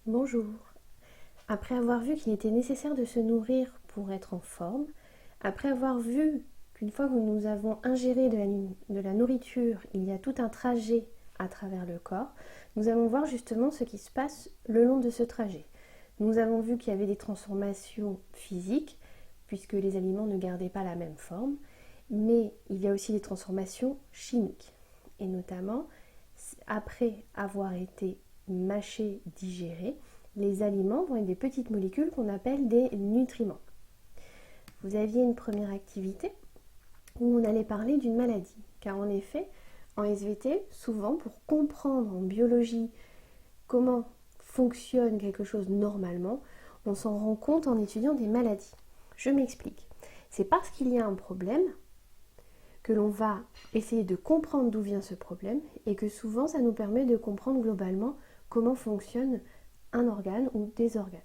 Bonjour. Après avoir vu qu'il était nécessaire de se nourrir pour être en forme, après avoir vu qu'une fois que nous avons ingéré de la nourriture, il y a tout un trajet à travers le corps, nous allons voir justement ce qui se passe le long de ce trajet. Nous avons vu qu'il y avait des transformations physiques, puisque les aliments ne gardaient pas la même forme, mais il y a aussi des transformations chimiques. Et notamment, après avoir été mâchés, digérés, les aliments vont être des petites molécules qu'on appelle des nutriments. Vous aviez une première activité où on allait parler d'une maladie, car en effet, en SVT, souvent pour comprendre en biologie comment fonctionne quelque chose normalement, on s'en rend compte en étudiant des maladies. Je m'explique. C'est parce qu'il y a un problème que l'on va essayer de comprendre d'où vient ce problème et que souvent ça nous permet de comprendre globalement comment fonctionne un organe ou des organes.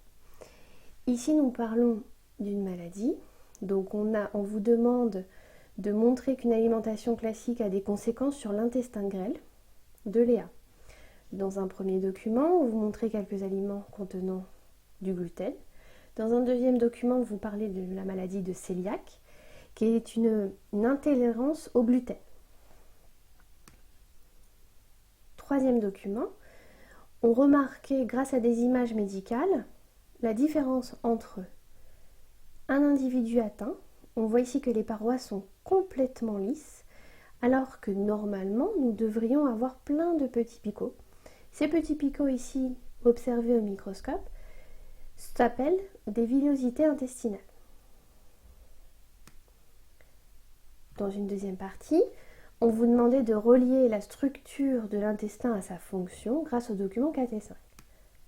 Ici nous parlons d'une maladie, donc on vous demande de montrer qu'une alimentation classique a des conséquences sur l'intestin grêle de Léa. Dans un premier document, vous montrez quelques aliments contenant du gluten. Dans un deuxième document, vous parlez de la maladie de cœliaque, qui est une intolérance au gluten. Troisième document, on remarquait grâce à des images médicales la différence entre un individu atteint, on voit ici que les parois sont complètement lisses, alors que normalement nous devrions avoir plein de petits picots. Ces petits picots ici, observés au microscope, s'appellent des villosités intestinales. Dans une deuxième partie, on vous demandait de relier la structure de l'intestin à sa fonction grâce aux documents 4 et 5.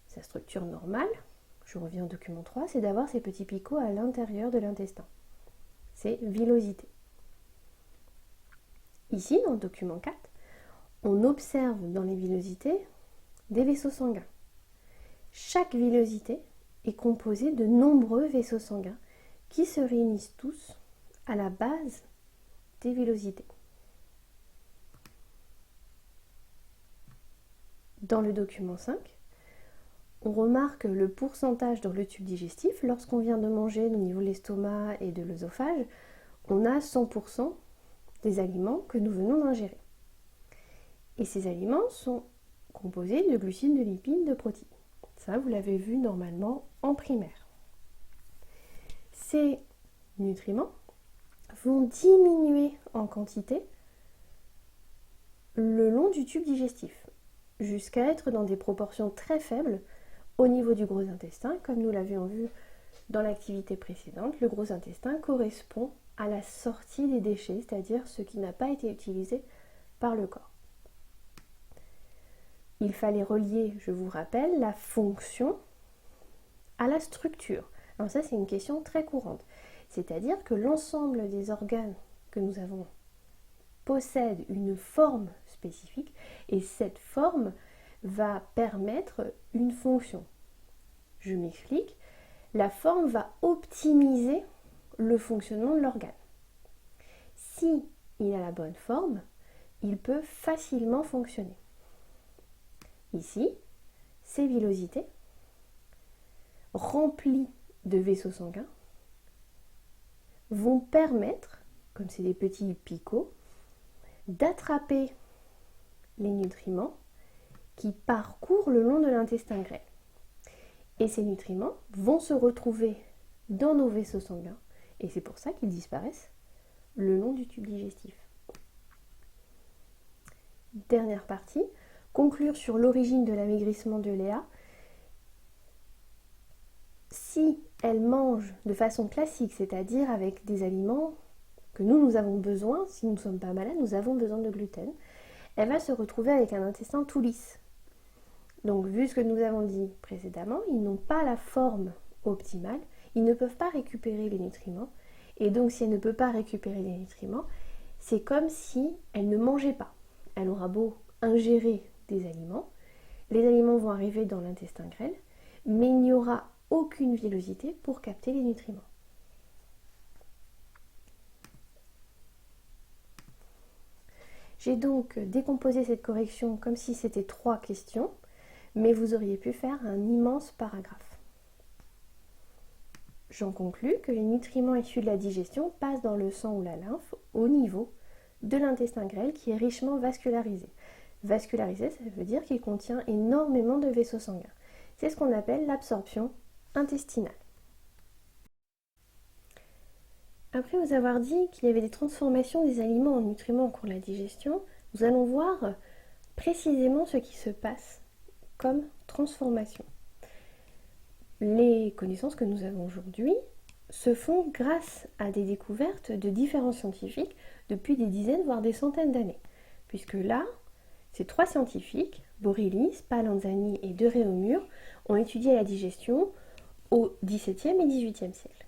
Sa structure normale, je reviens au document 3, c'est d'avoir ces petits picots à l'intérieur de l'intestin. C'est villosité. Ici, dans le document 4, on observe dans les villosités des vaisseaux sanguins. Chaque villosité est composée de nombreux vaisseaux sanguins qui se réunissent tous à la base des villosités. Dans le document 5, on remarque le pourcentage dans le tube digestif. Lorsqu'on vient de manger au niveau de l'estomac et de l'œsophage, on a 100% des aliments que nous venons d'ingérer. Et ces aliments sont composés de glucides, de lipides, de protéines. Ça, vous l'avez vu normalement en primaire. Ces nutriments vont diminuer en quantité le long du tube digestif, jusqu'à être dans des proportions très faibles au niveau du gros intestin. Comme nous l'avions vu dans l'activité précédente, le gros intestin correspond à la sortie des déchets, c'est-à-dire ce qui n'a pas été utilisé par le corps. Il fallait relier, je vous rappelle, la fonction à la structure. Alors ça, c'est une question très courante. C'est-à-dire que l'ensemble des organes que nous avons possède une forme spécifique et cette forme va permettre une fonction. Je m'explique. La forme va optimiser le fonctionnement de l'organe. Si il a la bonne forme, il peut facilement fonctionner. Ici, ces villosités, remplies de vaisseaux sanguins, vont permettre, comme c'est des petits picots, d'attraper les nutriments qui parcourent le long de l'intestin grêle. Et ces nutriments vont se retrouver dans nos vaisseaux sanguins et c'est pour ça qu'ils disparaissent le long du tube digestif. Dernière partie, conclure sur l'origine de l'amaigrissement de Léa. Si elle mange de façon classique, c'est-à-dire avec des aliments que nous avons besoin, si nous ne sommes pas malades, nous avons besoin de gluten, elle va se retrouver avec un intestin tout lisse. Donc, vu ce que nous avons dit précédemment, ils n'ont pas la forme optimale, ils ne peuvent pas récupérer les nutriments, et donc si elle ne peut pas récupérer les nutriments, c'est comme si elle ne mangeait pas. Elle aura beau ingérer des aliments, les aliments vont arriver dans l'intestin grêle, mais il n'y aura aucune villosité pour capter les nutriments. J'ai donc décomposé cette correction comme si c'était 3 questions. mais vous auriez pu faire un immense paragraphe. J'en conclus que les nutriments issus de la digestion passent dans le sang ou la lymphe au niveau de l'intestin grêle qui est richement vascularisé. Vascularisé, ça veut dire qu'il contient énormément de vaisseaux sanguins. C'est ce qu'on appelle l'absorption intestinale. Après vous avoir dit qu'il y avait des transformations des aliments en nutriments au cours de la digestion, nous allons voir précisément ce qui se passe comme transformation. Les connaissances que nous avons aujourd'hui se font grâce à des découvertes de différents scientifiques depuis des dizaines voire des centaines d'années. Puisque là, ces 3 scientifiques, Borelli, Spallanzani et De Réaumur, ont étudié la digestion au XVIIe et XVIIIe siècle.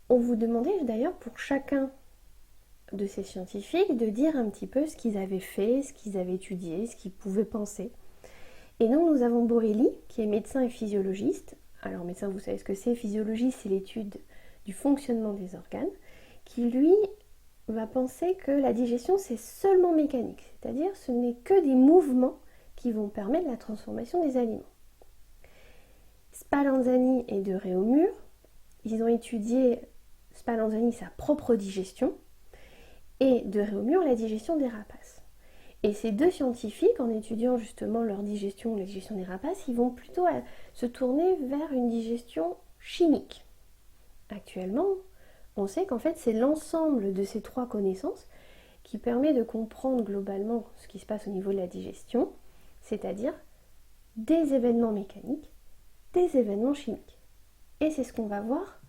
On vous demandait d'ailleurs pour chacun de ces scientifiques de dire un petit peu ce qu'ils avaient fait, ce qu'ils avaient étudié, ce qu'ils pouvaient penser. Et donc nous avons Borelli, qui est médecin et physiologiste. Alors médecin, vous savez ce que c'est, physiologie, c'est l'étude du fonctionnement des organes, qui lui va penser que la digestion c'est seulement mécanique, c'est-à-dire ce n'est que des mouvements qui vont permettre la transformation des aliments. Spallanzani et De Réaumur, ils ont étudié Spallanzani sa propre digestion et De Réaumur la digestion des rapaces. Et ces 2 scientifiques, en étudiant justement leur digestion, la digestion des rapaces, ils vont plutôt se tourner vers une digestion chimique. Actuellement, on sait qu'en fait c'est l'ensemble de ces 3 connaissances qui permet de comprendre globalement ce qui se passe au niveau de la digestion, c'est-à-dire des événements mécaniques, des événements chimiques. Et c'est ce qu'on va voir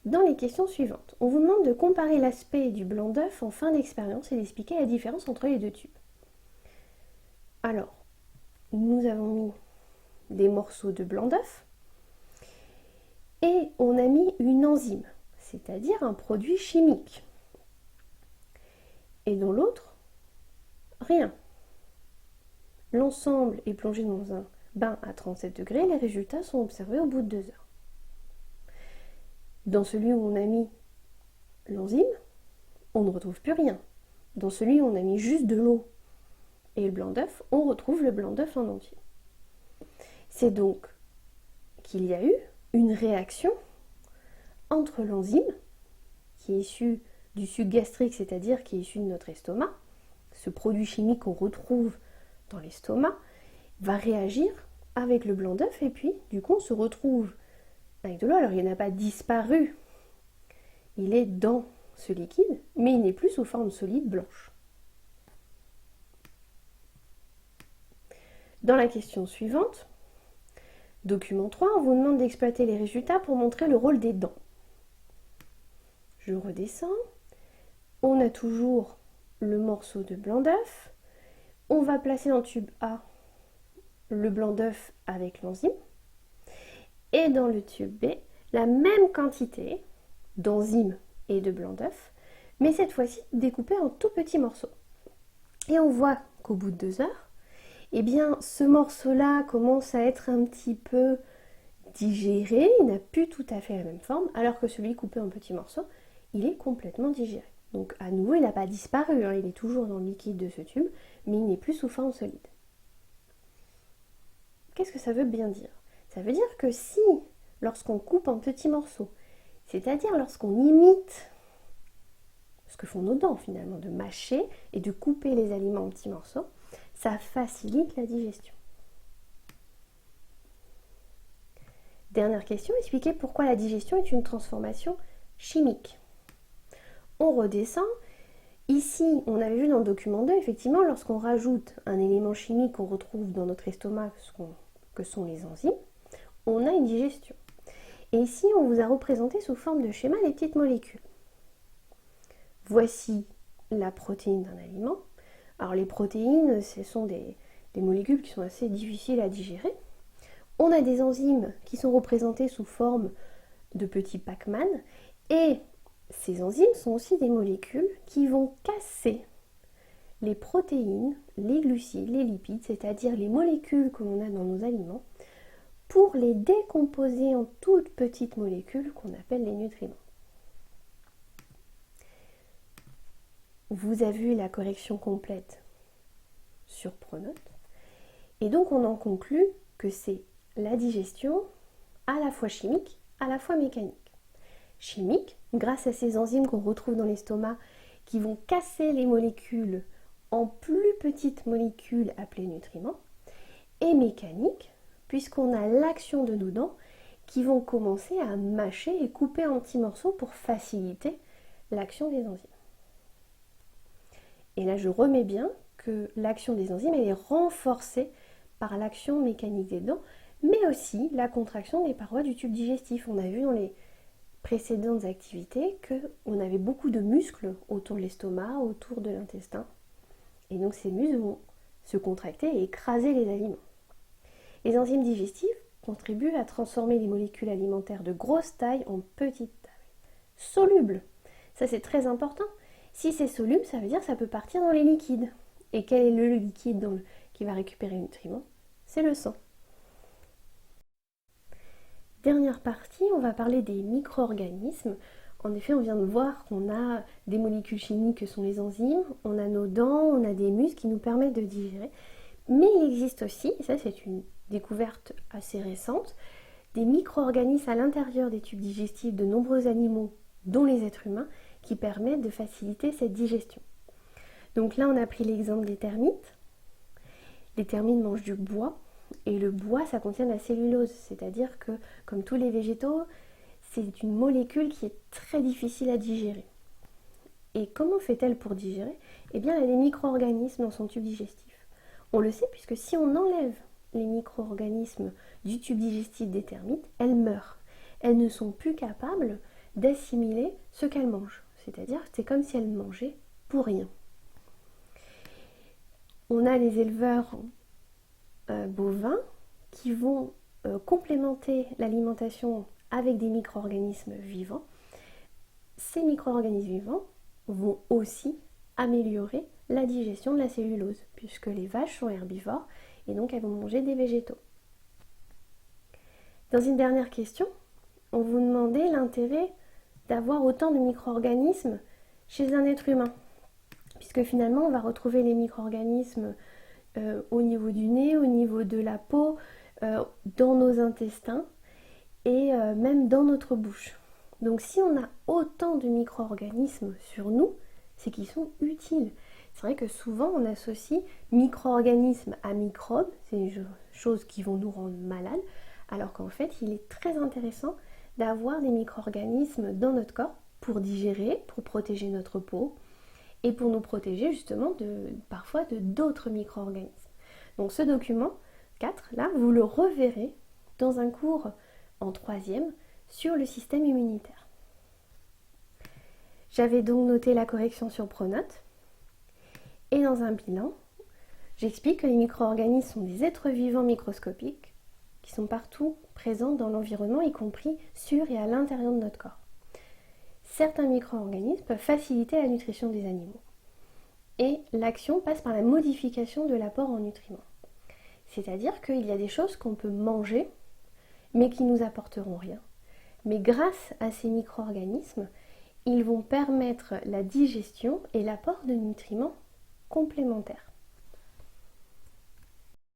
dans les questions suivantes. On vous demande de comparer l'aspect du blanc d'œuf en fin d'expérience et d'expliquer la différence entre les 2 tubes. Alors, nous avons mis des morceaux de blanc d'œuf et on a mis une enzyme, c'est-à-dire un produit chimique. Et dans l'autre, rien. L'ensemble est plongé dans un bain à 37 degrés, les résultats sont observés au bout de 2 heures. Dans celui où on a mis l'enzyme, on ne retrouve plus rien. Dans celui où on a mis juste de l'eau et le blanc d'œuf, on retrouve le blanc d'œuf en entier. C'est donc qu'il y a eu une réaction entre l'enzyme, qui est issue du suc gastrique, c'est-à-dire qui est issu de notre estomac, ce produit chimique qu'on retrouve dans l'estomac, va réagir avec le blanc d'œuf et puis du coup on se retrouve avec de l'eau. Alors il n'a pas disparu, il est dans ce liquide, mais il n'est plus sous forme solide blanche. Dans la question suivante, document 3, on vous demande d'exploiter les résultats pour montrer le rôle des dents. Je redescends, on a toujours le morceau de blanc d'œuf, on va placer dans le tube A le blanc d'œuf avec l'enzyme, et dans le tube B, la même quantité d'enzyme et de blanc d'œuf, mais cette fois-ci découpé en tout petits morceaux. Et on voit qu'au bout de 2 heures, eh bien, ce morceau-là commence à être un petit peu digéré, il n'a plus tout à fait la même forme, alors que celui coupé en petits morceaux, il est complètement digéré. Donc à nouveau, il n'a pas disparu, hein, il est toujours dans le liquide de ce tube, mais il n'est plus sous forme solide. Qu'est-ce que ça veut bien dire? Ça veut dire que si, lorsqu'on coupe en petits morceaux, c'est-à-dire lorsqu'on imite ce que font nos dents finalement, de mâcher et de couper les aliments en petits morceaux, ça facilite la digestion. Dernière question, expliquez pourquoi la digestion est une transformation chimique. On redescend. Ici, on avait vu dans le document 2, effectivement, lorsqu'on rajoute un élément chimique qu'on retrouve dans notre estomac, que sont les enzymes, on a une digestion. Et ici, on vous a représenté sous forme de schéma les petites molécules. Voici la protéine d'un aliment. Alors les protéines, ce sont des molécules qui sont assez difficiles à digérer. On a des enzymes qui sont représentées sous forme de petits Pac-Man. Et ces enzymes sont aussi des molécules qui vont casser les protéines, les glucides, les lipides, c'est-à-dire les molécules que l'on a dans nos aliments, pour les décomposer en toutes petites molécules qu'on appelle les nutriments. Vous avez vu la correction complète sur Pronote. Et donc on en conclut que c'est la digestion à la fois chimique, à la fois mécanique. Chimique, grâce à ces enzymes qu'on retrouve dans l'estomac qui vont casser les molécules en plus petites molécules appelées nutriments, et mécanique, puisqu'on a l'action de nos dents qui vont commencer à mâcher et couper en petits morceaux pour faciliter l'action des enzymes. Et là, je remets bien que l'action des enzymes elle est renforcée par l'action mécanique des dents, mais aussi la contraction des parois du tube digestif. On a vu dans les précédentes activités qu'on avait beaucoup de muscles autour de l'estomac, autour de l'intestin. Et donc ces muscles vont se contracter et écraser les aliments. Les enzymes digestives contribuent à transformer les molécules alimentaires de grosse taille en petite taille. Solubles, ça c'est très important. Si c'est soluble, ça veut dire que ça peut partir dans les liquides. Et quel est le liquide qui va récupérer les nutriments? C'est le sang. Dernière partie, on va parler des micro-organismes. En effet, on vient de voir qu'on a des molécules chimiques que sont les enzymes, on a nos dents, on a des muscles qui nous permettent de digérer. Mais il existe aussi, et ça c'est une découverte assez récente, des micro-organismes à l'intérieur des tubes digestifs de nombreux animaux, dont les êtres humains, qui permettent de faciliter cette digestion. Donc là, on a pris l'exemple des termites. Les termites mangent du bois, et le bois, ça contient de la cellulose, c'est-à-dire que, comme tous les végétaux, c'est une molécule qui est très difficile à digérer. Et comment fait-elle pour digérer? Eh bien, elle a des micro-organismes dans son tube digestif. On le sait puisque si on enlève les micro-organismes du tube digestif des termites, elles meurent. Elles ne sont plus capables d'assimiler ce qu'elles mangent. C'est-à-dire que c'est comme si elles mangeaient pour rien. On a les éleveurs bovins qui vont complémenter l'alimentation avec des micro-organismes vivants. Ces micro-organismes vivants vont aussi améliorer la digestion de la cellulose, puisque les vaches sont herbivores et donc elles vont manger des végétaux. Dans une dernière question, on vous demandait l'intérêt d'avoir autant de micro-organismes chez un être humain, puisque finalement on va retrouver les micro-organismes au niveau du nez, au niveau de la peau, dans nos intestins et même dans notre bouche. Donc si on a autant de micro-organismes sur nous, c'est qu'ils sont utiles. C'est vrai que souvent on associe micro-organismes à microbes, c'est des choses qui vont nous rendre malades, alors qu'en fait il est très intéressant d'avoir des micro-organismes dans notre corps pour digérer, pour protéger notre peau et pour nous protéger justement parfois de d'autres micro-organismes. Donc ce document 4, là, vous le reverrez dans un cours en 3e sur le système immunitaire. J'avais donc noté la correction sur Pronote. Et dans un bilan, j'explique que les micro-organismes sont des êtres vivants microscopiques qui sont partout présents dans l'environnement, y compris sur et à l'intérieur de notre corps. Certains micro-organismes peuvent faciliter la nutrition des animaux. Et l'action passe par la modification de l'apport en nutriments. C'est-à-dire qu'il y a des choses qu'on peut manger, mais qui ne nous apporteront rien. Mais grâce à ces micro-organismes, ils vont permettre la digestion et l'apport de nutriments complémentaires.